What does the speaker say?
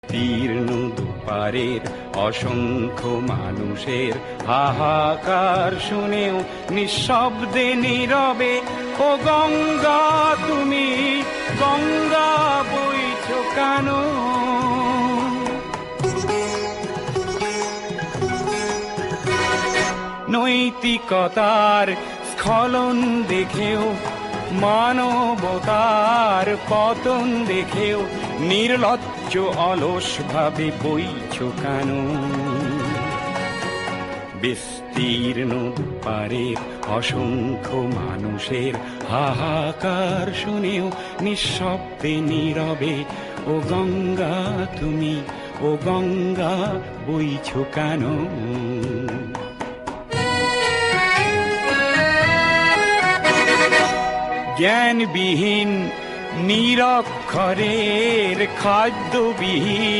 তীর্ণ দুপারের অসংখ্য মানুষের হাহাকার শুনেও নিঃশব্দে নীরবে ও গঙ্গা তুমি গঙ্গা বইছো কেন? নৈতিকতার স্খলন দেখেও মানবতার পতন দেখেও নির্লজ্জ অলস ভাবে বইছো কেন? বিস্তীর্ণ দুপারের অসংখ্য মানুষের হাহাকার শুনেও নিঃশব্দে নীরবে ও গঙ্গা তুমি ও গঙ্গা বইছো কেন? জ্ঞানবিহীন নিরক্ষরের খাদ্যবিহীন